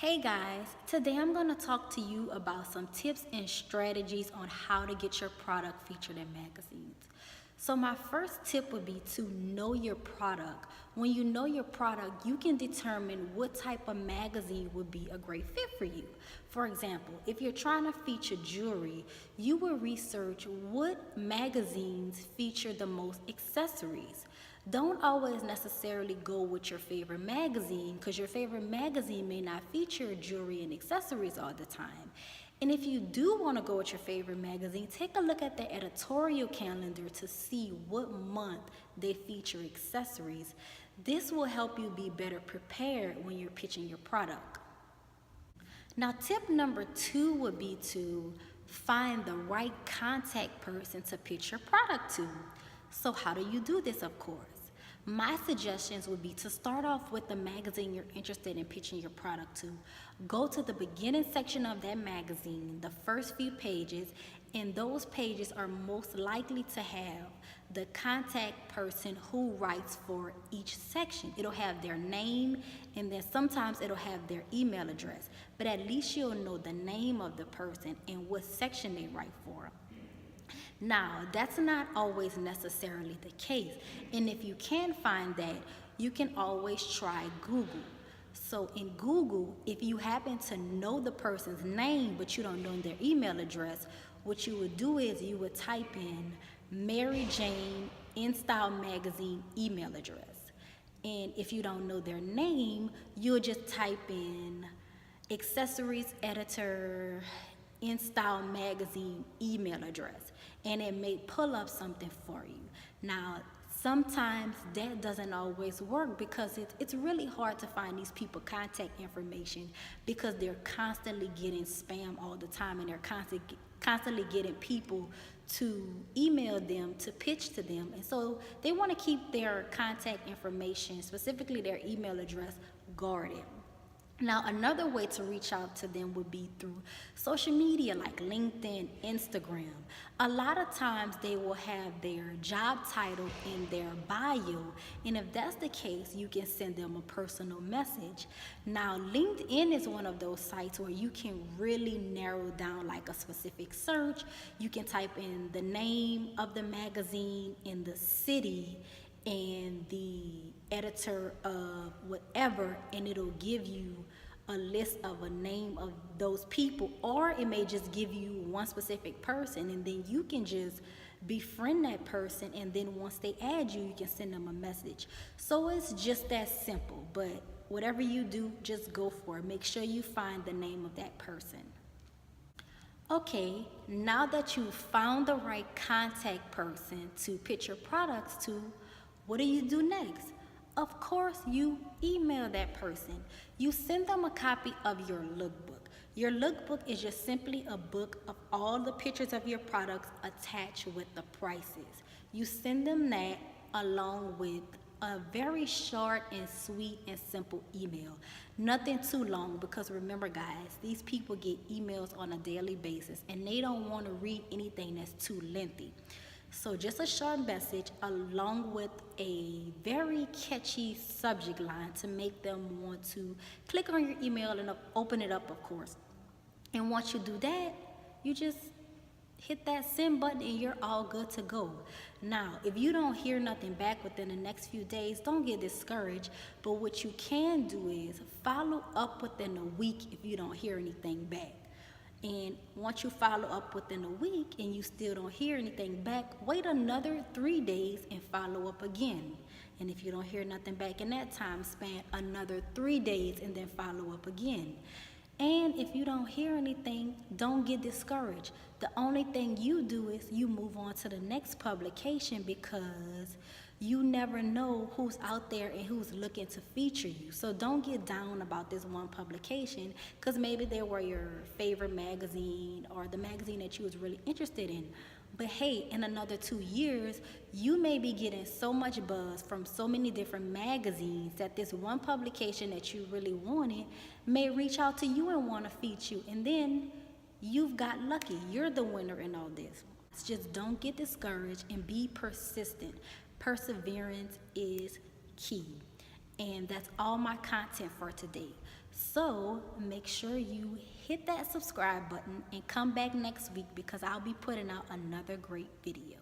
Hey guys, today I'm going to talk to you about some tips and strategies on how to get your product featured in magazines. So my first tip would be to know your product. When you know your product, you can determine what type of magazine would be a great fit for you. For example, if you're trying to feature jewelry, you will research what magazines feature the most accessories. Don't always necessarily go with your favorite magazine because your favorite magazine may not feature jewelry and accessories all the time. And if you do want to go with your favorite magazine, take a look at the editorial calendar to see what month they feature accessories. This will help you be better prepared when you're pitching your product. Now, tip number 2 would be to find the right contact person to pitch your product to. So how do you do this, of course? My suggestions would be to start off with the magazine you're interested in pitching your product to. Go to the beginning section of that magazine, the first few pages, and those pages are most likely to have the contact person who writes for each section. It'll have their name, and then sometimes it'll have their email address, but at least you'll know the name of the person and what section they write for. Now, that's not always necessarily the case, and if you can't find that, you can always try Google. So in Google, if you happen to know the person's name but you don't know their email address, what you would do is you would type in Mary Jane InStyle Magazine email address. And if you don't know their name, you'll just type in accessories editor InStyle Magazine email address, and it may pull up something for you. Now, sometimes that doesn't always work because it's really hard to find these people contact information because they're constantly getting spam all the time, and they're constantly getting people to email them to pitch to them, and so they want to keep their contact information, specifically their email address, guarded. Now, another way to reach out to them would be through social media like LinkedIn, Instagram. A lot of times they will have their job title in their bio, and if that's the case, you can send them a personal message. Now, LinkedIn is one of those sites where you can really narrow down like a specific search. You can type in the name of the magazine and the city and the editor of whatever, and it'll give you a list of a name of those people, or it may just give you one specific person, and then you can just befriend that person, and then once they add you, you can send them a message. So it's just that simple, but whatever you do, just go for it. Make sure you find the name of that person. Okay, now that you've found the right contact person to pitch your products to, what do you do next? Of course, you email that person. You send them a copy of your lookbook. Your lookbook is just simply a book of all the pictures of your products attached with the prices. You send them that along with a very short and sweet and simple email. Nothing too long, because remember guys, these people get emails on a daily basis and they don't want to read anything that's too lengthy. So just a short message along with a very catchy subject line to make them want to click on your email and open it up, of course. And once you do that, you just hit that send button and you're all good to go. Now, if you don't hear nothing back within the next few days, don't get discouraged. But what you can do is follow up within a week if you don't hear anything back. And once you follow up within a week and you still don't hear anything back, wait another 3 days and follow up again. And if you don't hear nothing back in that time span, another 3 days and then follow up again. And if you don't hear anything, don't get discouraged. The only thing you do is you move on to the next publication, because you never know who's out there and who's looking to feature you. So don't get down about this one publication, because maybe they were your favorite magazine or the magazine that you was really interested in. But hey, in another 2 years, you may be getting so much buzz from so many different magazines that this one publication that you really wanted may reach out to you and want to feature you. And then you've got lucky. You're the winner in all this. Just don't get discouraged and be persistent. Perseverance is key. And that's all my content for today. So make sure you hit that subscribe button and come back next week because I'll be putting out another great video.